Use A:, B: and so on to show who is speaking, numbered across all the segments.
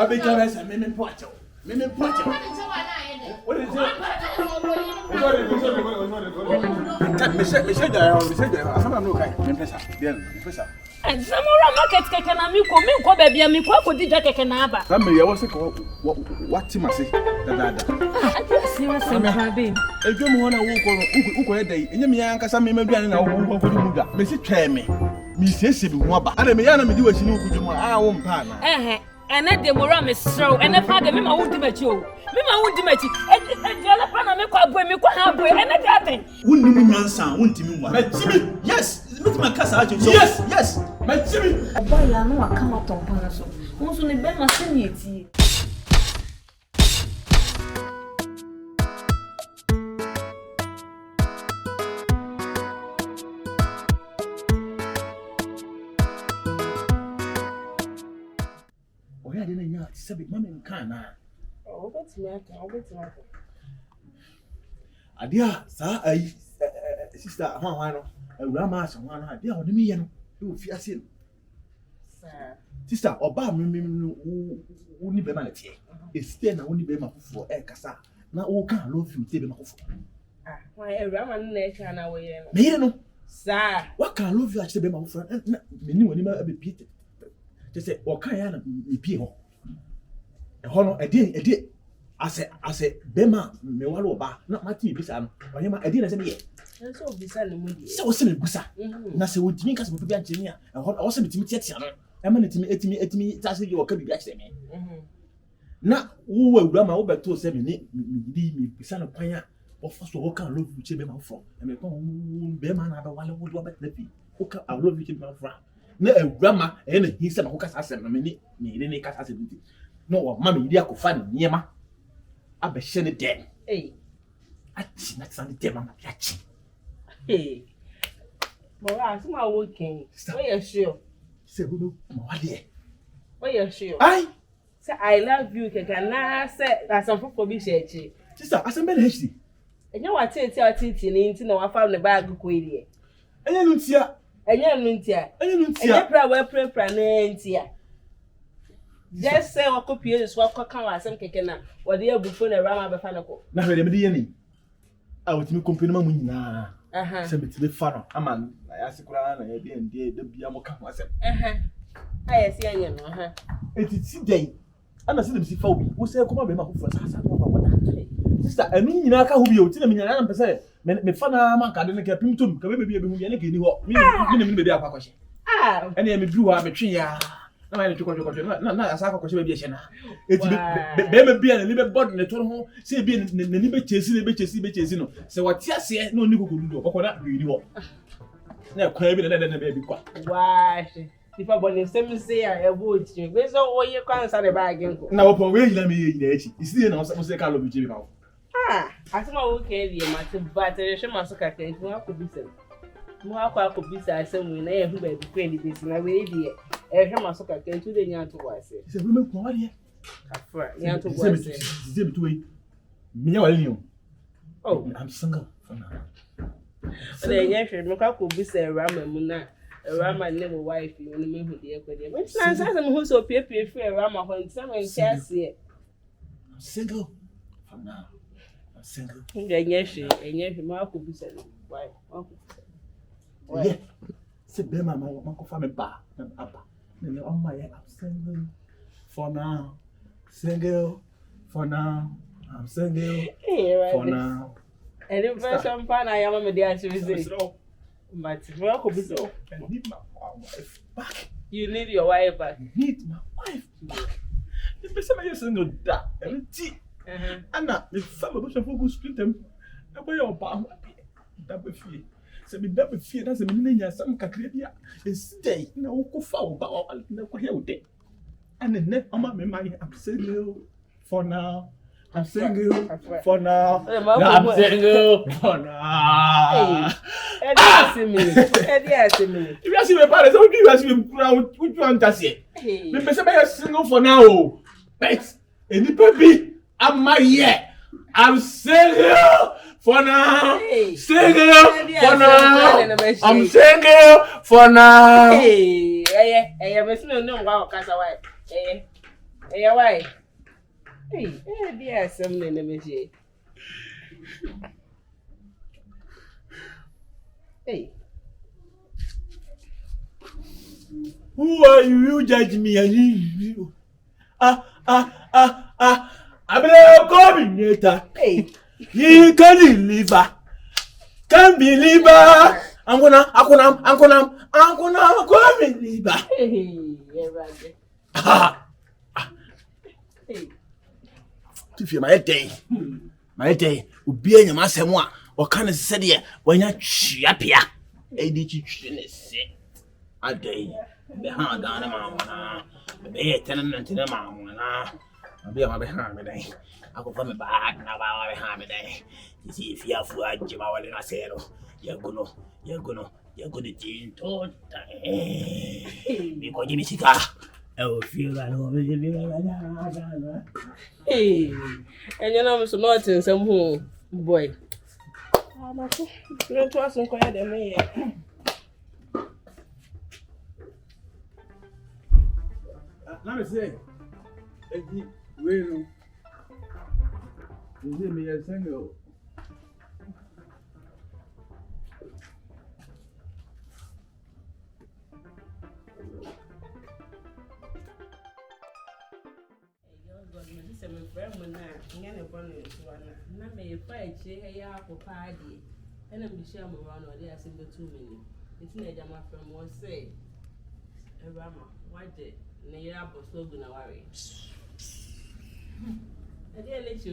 A: be careless and me poacher. Me poacher. What is it?
B: And some more market can I make baby and me quack did Jack and Abba.
A: Family, I was what Tim say that.
B: Serious and having
A: A good one who could day, and you young Cassam, maybe I know who could do that. Mrs. Chammy, Miss Wabba, and I may do as you know, could do my own partner.
B: And at the Ewurama is so, and the father, me, my ultimate you. Me, my ultimate, and the other partner, me, quite boy, me, quite boy, and that thing.
C: Wouldn't you run sound? Wouldn't you? Yes, look my casa. Yes, my Jimmy.
B: A boy, I know I come out on Panaso. Who's only been my senior.
A: I didn't know it's a bit mammy can.
B: Oh, that's me. I'll get to
A: Adia, sir, sister, Ewurama, someone idea on me and you fear sin. Sister, or Bam, only be managed. It's then only be my for a cassa. Now, all can't love you, table of.
B: Why, Ewurama can away.
A: Me, no,
B: sir.
A: What can love you actually be my friend? Many when you might be repeated. Just say, or can I be a honor? I did. I said, Bema, me wallow bar, not my tea, Bissan, or I didn't say yet.
B: So, Bissan,
A: so silly, Bussa. Nasa would make us with the engineer, and what also to me, eminent me, that's your could be me. Now, who will run my over to 7 me, Bissan of Paya, or first of all, can love you, Chibema from, and make home Bema, I would go back the fee. Who can I love you, Chibema from? No, Ewurama, and he said, who can ask a minute, me, any capacity. No, mammy, dear, could find near my. I be shen it dead.
B: Hey,
A: I see not Sunday, dear mamma, catching.
B: hey. Well, I'm working. Why are sure?
A: Say, who my dear?
B: Why are sure?
A: I
B: say, I love you, can I say that's some for me, Shetty.
A: Sister, as a man, hasty.
B: And you are telling your teaching into no I found the bag of query.
A: And you don't see her.
B: And you don't see her.
A: And you don't see
B: her. Pray. Just say what copy is what can some kekena or the before the Rama Bafanaco.
A: Now, let me any. I would me company mamma. Send me to the farm. A man, I asked the crown and the Biamo myself.
B: I see you.
A: It is day. I'm a citizen for me. Who say, come on, for sister, I mean, I can't be tell me, I'm saying, me fana man can't get him to come maybe anything you want. Me, ah, and then me drew a tree. No, I took not as I could be a shana. It's baby be a little body in the town, say being the little bitches, so what yes, no nigga could do, or not really walk. Now, crave it and the baby.
B: Why? If I want to say I would, where's all your can't say the bag.
A: Now, upon where let me in the edge, you see, no, suppose they can't love you.
B: Ah, I think I will carry a matter, but I should must have to could be said. More could be said, some when I have been friendly this, and I will be a Hamasuka came to the young to was it. It's a woman quality. Young to was it. Me, oh, I'm single for now. But then, yes, Moka could be said, Ramamuna, a Rama never wife, you only mean who the equity. Which sounds as I'm who's so peppy for Rama when someone says it. I'm single for now. I'm single. Yes, and yes, Mark could be said, why? Yeah, sit there, my uncle family bar and upper. And on my head, I'm single for now. Single for now. I'm single for now. And if there's some fun, I am a dear to visit. But welcome, so I need my wife back. You need your wife back. You need my wife back. The best of my single that and tea. And not the family of who split them. I buy your palm. Double fee. So me double fear that's a minute some cacrebia is stay no go foul but no here day. And then I'm single for now. I'm single for now. I'm single for now. If you see my parents, how do you ask me which one does it? Me say I'm single for now. But any baby, I'm my year. I'm single for now. Single for now. I'm single for now. Hey, I'm no wow, cause I Yeah, why? Hey, dear, some name. Hey.
A: Who are you? You judge me and you. I believe coordinator.
B: Hey.
A: You can deliver. Can't believe I'm gonna come in deliver.
B: Hey, hey.
A: If you're my day, will be in your master one. What kind of said here when you're chiapia? A ditchiness. A day. The hand down a mamma. The bay tenant in the mamma. I'll be on my behind me day. I go from the back now behind me day. You see if you have food, Jim, I will not say, you're gonna change all time. Because Jimmy Chica, I will feel that over you.
B: Hey, and you know, Mr. Martin, some home, boy. I'm not trusting quiet than me.
A: Let me say, well, you me a single.
B: And I'm sure I'm around or they are single 2 million. It's not my friend was say, Ewurama, why did Naya slogan away? I didn't let you,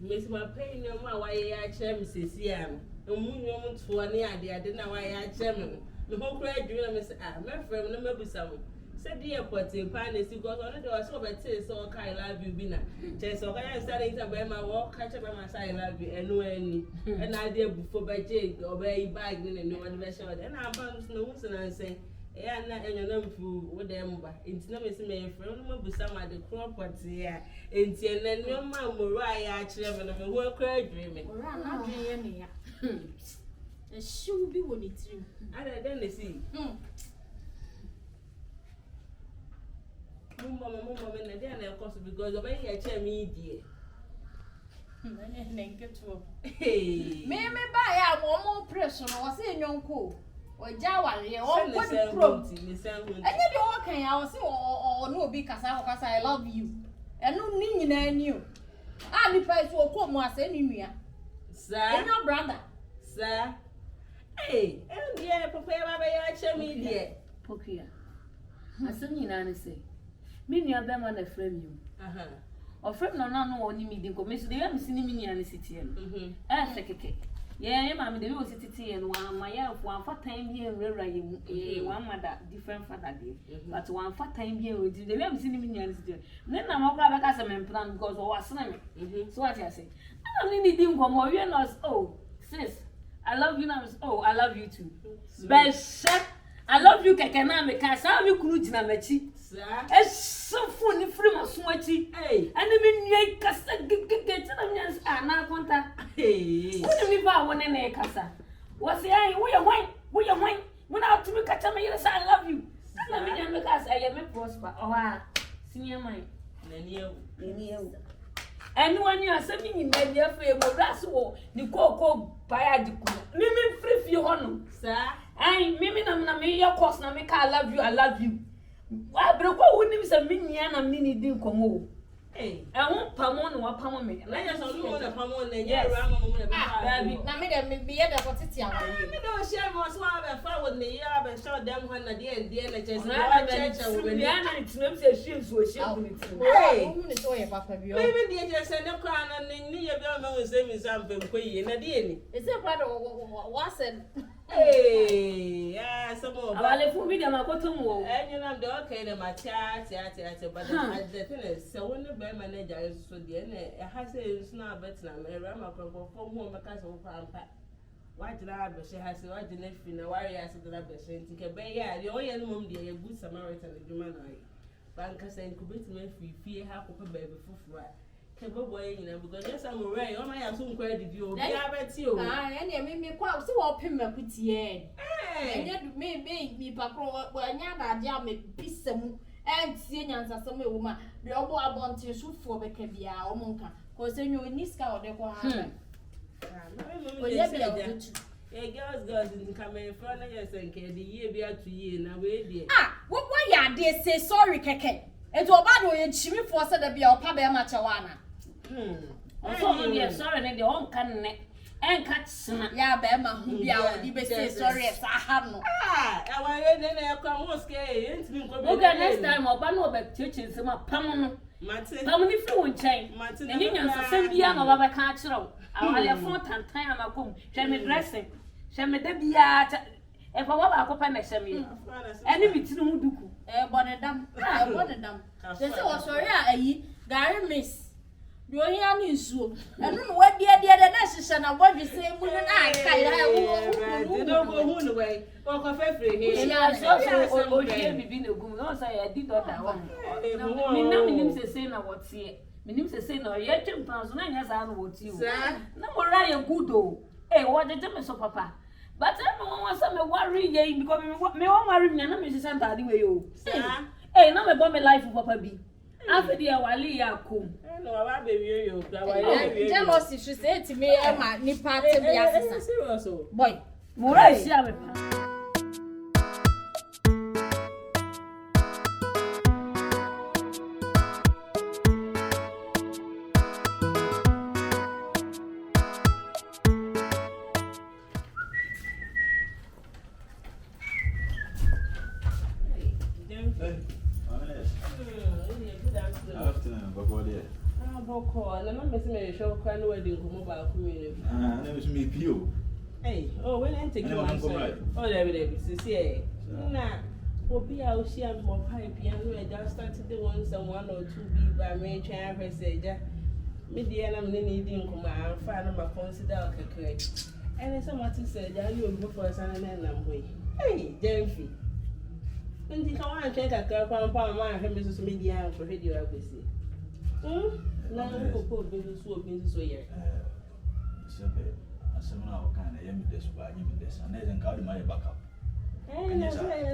B: Miss my pain no more why I chair Mrs. Siam. No moon moment for an idea, I didn't know why I chairman. The whole crowd doing Miss my friend, no maybe some. Said the airport in Panis because on the door so but so I love you bina. Just so I started to buy my walk, catch up by my side, love you, and no any an idea before by Jake or by bag and no one measure. And I'm bound to know and say, yeah, not Enyonam food with them, but it's not Miss May from some of the property here. And then your man will ride actually having a work dreaming.
D: Not dreaming. A shoe be when it's you.
B: I don't see. Mumma, and then of course because of any chair me, dear. Hey,
D: May buy out one more person or say young cool or Jawa, or what the property, and you're walking, I will say, or no, because I love you, and no meaning I knew. I'll be paid to a court more anywhere. Sir, your brother,
B: sir. Hey, and yeah, prepare my chair me, dear.
E: Pokua. I said, you know, say. Mini of them on a frame you. Or frame no only meeting commission. They haven't seen me in the city. Second. Yeah, mammy, they will city and one my one for time here, one mother, different father day. But one for time here, they haven't seen me in the city. Then I'm all back as a man plan because I was slamming. So what I say? I don't need him for more. You're not, oh, sis, I love you now. Oh, I love you too. Best I love you, Kakana, because I will cruise na mechi. It's so funny from a sweaty. Hey, and I mean, ye cassa get to na contact. Hey, what do you buy one in a cassa? What's the eye? We are wine. When out to me, catch me, yes, I love you. I mean, because I am a prosper. Oh, senior mine. And when you are sending in the frame of Rasso, the cocoa biadical, Mimi free for your honor, sir. I Mimi your course, na make I love you. Why, but what wouldn't a minion and mini didn't come over? Hey, I won't pamon or pamon. I just want a pamon and yes,
D: now made them be at the potty. I
B: don't share my swab and forward me, and show them when the dear church and will be it's no shoes were showing. Hey, maybe the just send a crown and near Belma was saying something queen and a dear.
D: Is it part of what's it?
B: Hey, yeah, some more.
E: Well, if we don't go to more,
B: and you know, the okay, the matia, but the thing is, so when the bear manager is so dear, it has a snap, but now, Ewurama from home, a castle of Pampa. Why did I be? She has a white enough in a warrior to the best, and think a bear, the only mum, dear, a good Samaritan, a human eye. Bankers and commitment free, fear half of a baby for boy, you know, because yes, I'm away. Oh, my, I'm so credit you. Yeah, but you.
D: And you made me quite so open my pretty end. And yet, me, Papa, when you're not jam a piece of and see nyansa some woman the obo abonte sufo beka bia omonka ko se nyo niska ode ko ha
B: girls in come in front of us and can the year be at 2 years now we
D: what ya dey say sorry keke eto oba do ye chimi for say da bia opa be ma chawana
E: also we sorry ne de on kan ne en katsina
D: ya be ma hu bia odi be say sorry sa ha no
B: I want you then come mosque ain't me go
E: next time oba no be teaching se ma pam no pam ni fi won chain enyi nyansa sem bia no baba ka akirawo awale fon tantan amakom hwe me dressing hwe me da bia e fa baba akopa na hwe me eni bitinu mu duku
D: bonedam say say o sorry ayi gari miss do here ni nsuo enu no wadi de na hihye na bodwe say mu na kai
B: you don't go hu no way o ko fefre he
E: ya so o je bibi na gum no say ya di doda wa mi nim say na wotie minim say na ye twempan so na nya sa na wotie o na mo ra ye good o wo de me so papa but I want some worry ye because me wan worry me na me say santa adi we o na me bo me life papa bi afedi e wale ya kom
B: no baba be wie yo wale
D: jealousy she say to me ma ni party bia sesa
B: serious o
D: boy
E: mo ra si ame pa
B: Hey, oh, when I take you on oh, there see, nah, be out here more pipe, and we just started the ones and 1 or 2 be by me, trying to say, Median, I'm needing come and find my consider correct. And it's somewhat to say, that you will go for a son and I'm way. Hey, Gyemfi. When you come and check a car, my Mrs. Median for radio, I will see. Now, we will business so business so yet.
C: Seminar kind of yemi this by yemi this and then carry my backup.
B: And I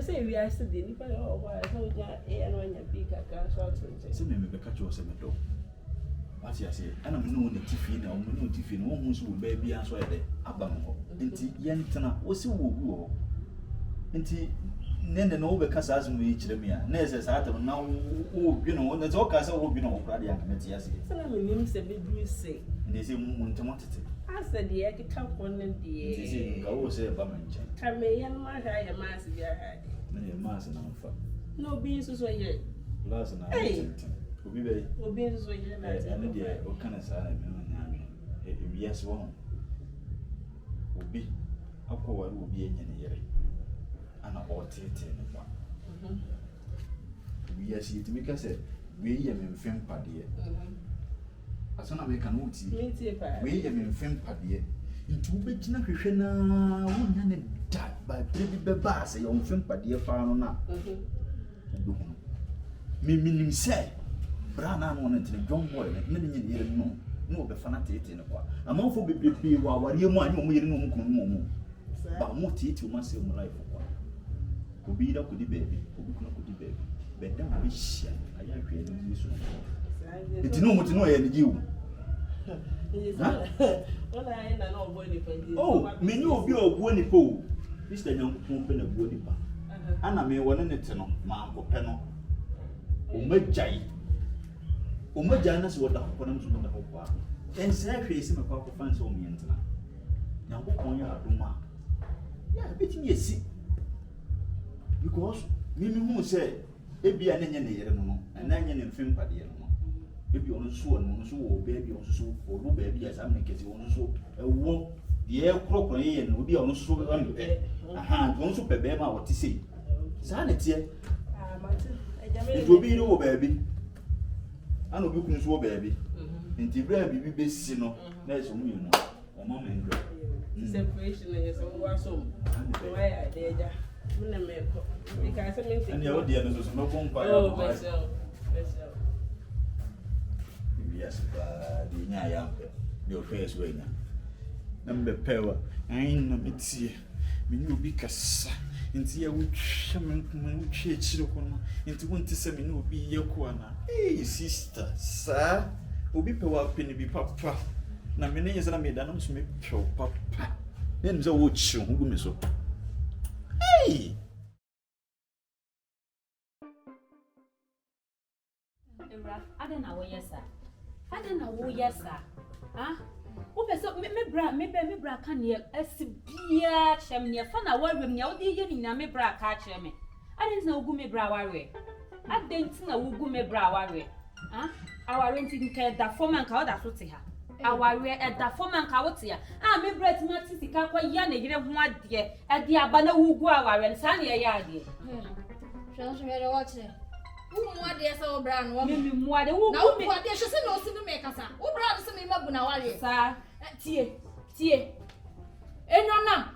B: say we are still in the oh why so yeah and when you pick a car short
C: say me catch you semedo. What you say and I'm no the tiffin now no tiffin one who's will baby and so there abamo nti yentana wo si wo wu nti nene no be kasa as me chire me a na ese sa atam na wo bi no na zo kasa wo bi no kra de anka meti ase
B: so na me nim se be do say
C: ndi se mu ntemotete
B: I said, the egg come on the
C: go say about my chain.
B: Come me and my hair, mass be a head.
C: Mass and alpha.
B: No beans so yet.
C: Last night, will be very
B: beans so yet.
C: And the what kind of salad? Yes, one will be a poor will be in year. And about 10. We are see to make us say, we am in film paddy. Asana me kan wuti we ye me mfem pade nti wo begina hwehwe na wonya ne da ba prebi be ba se yo mfem pade fa no na me minim se bra na no na tire John boy na ne nyine yere no na wo be fa na tete ne kwa amanfo bebebe wa ware mu anye mo yere no mu kunu mu ba mo tete o ma se mo life kwa obi da kodi baby obi kuna kodi baby be da ma be hia aya hwe no mu so it no mutu no ye ni jiwu oh me ni obi obuo ni po Mr. Nyankopon pe na buo ni pa ana me wona ne te no ma akopɛ no o magya na se woda ko na mso da ko kwa ense hwe esi me kwa ko fan so me ntena Nyankopon ya adoma ya betimi esi because me hu say ebia ne nye ne yere no na nye ne mfem pade no ebi ono so wo baby ono so wo baby as am ne kesi ono so ewo de krokro ye no obi ono so am pe aha ono so pe be ma wo ti sei sa ne tie
B: mate ejame
C: obi ro wo baby ana obi kun so wo baby nti bra bibi be si no na eso mu no o ma men do
B: separation is so wa so why I deja na me ko because me think
C: and you dey no so no kon pa
B: oh myself
C: yes the nya ya the face we nya na mbe pewa ai na metie me ni obi kasa Nti ya wutwa me wutwa echiro kono. Nti wonti se me na obi yeko ana. Hey sister, sir. Obi pe wa pe ni bi papa. Na me ne yesa na me da na so me pwo papa. Me nze wo chi ho gu me so. Hey.
E: I don't know yes sir. Ah? Ope so me bra ka ne asibia chem ne fa na warem ne wo de ye ni na me bra ka chem me. Adent na ugu me bra warwe. Adent na ugu me bra warwe. Ah? Our renting nke da foreman ka oda so te ha. Our da foreman ka wote ya. Ah me bra ti ma ti sika kwa ya na yire ho ade. E de aba na ugu aware sa na ye ya ade.
D: So me watch it. Muade esa obra no
E: me muade wo
D: na wo muade hye se na osi me kasa wo bra se me mabu na wale sa tie Enyonam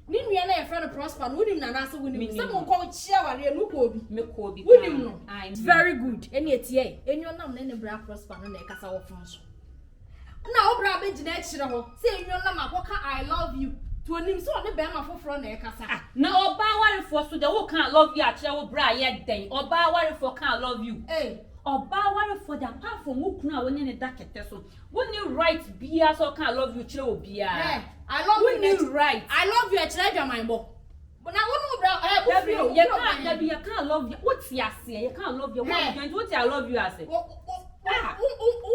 D: ni nua na ye friend prosper no nim na na se wonim se mo nko chia wale no ko obi
E: me ko obi
D: wonim no very good eni etie Enyonam na ne bra prosper no na e kasa wo fon so na wo bra be gina e kire ho se Enyonam akoka I love you to onim so ne be ma foforo na e kasa
E: na oba warefo so de wo kan love you a kire wo bra ye den oba warefo kan love you oba warefo da apart from wo kunu a wonye ne dakete so woni right bia so kan love you kire wo bia
D: I love you
E: right
D: I love you e kire dwa man bo but na wonu bra
E: bu free you kan da bia kan love you what you ase you kan love you what I love you ase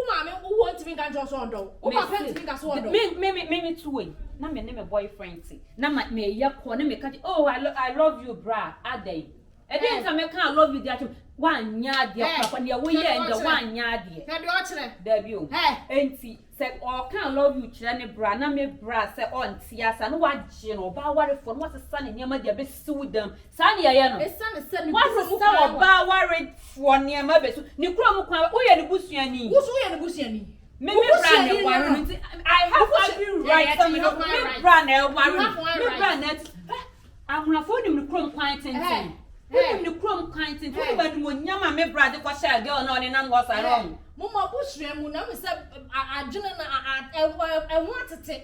D: mama who want to be ganjo so ondo o papa to be ganjo so ondo
E: me too way na me ne boyfriend ti na me ye ko na me ka oh I love you bra adai e dey say me kan love you dey wan nya dey papa ne wo ye ende wan nya dey
D: na dey o kire
E: da bi o enti say o kan love you kire ne bra na me bra say on ti asa no wa je no ba ware fo no sesa ne niam dey be siw dem sa ne ye no
D: esa ne se ne
E: wa sesa o ba ware fo niam be so ni kuro mu kwa wo ye ne busuani
D: wo so ye ne busuani
E: me brand e waru nti I have every right to me brand e waru me brand it ahuna fo nim ni krom kwan tenten nim ni krom kwan tenten fo ba nim onyama me brand ko share girl na oni na ngo sa wrong
D: mo ma bushwe mu na me se adwene na e ho atete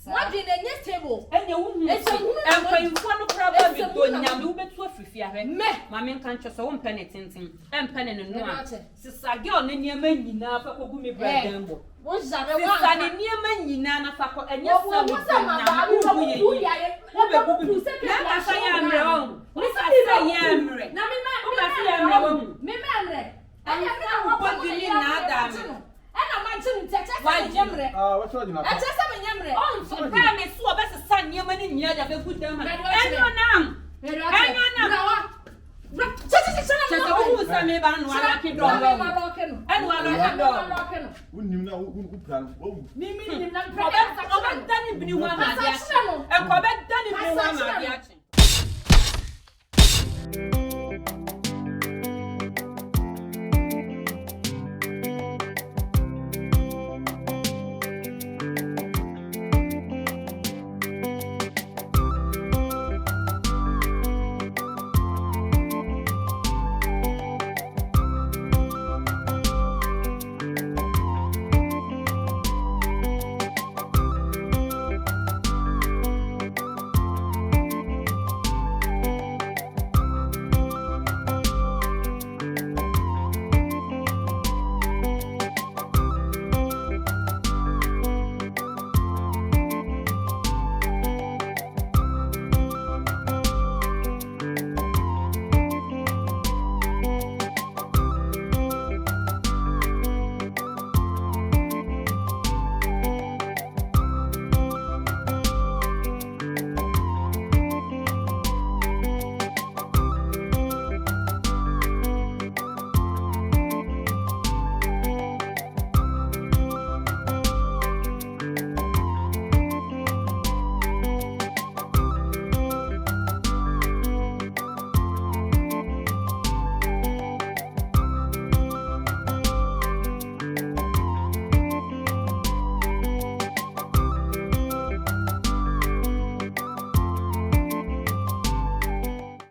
D: what in the table
E: enye wo hu empanfo no kraba bi do nyame wo betu afifia he ma me kan cho so wo mpene tenten empene no no a sisa girl ne niam nyina fa ko gu me brand bo
D: wo jare wa
E: sisa ne niam nyina na fa ko enye sa me na wo ye wo be bu na fa ya mre wo wo sa ya mre
D: na me mre
E: anya na wo di ni na da me
D: ana manchim tete sa nyemre
A: what you na
D: acha sa nyemre
E: on so pra me so be sa niam ni nyia da be gu dama Enyonam Chese wo sa me ba no ala ki do enu ala do
A: unim na u plan wo
D: mi na
E: oba dani bini wa ma dia e ko be dani bini wa ma dia chi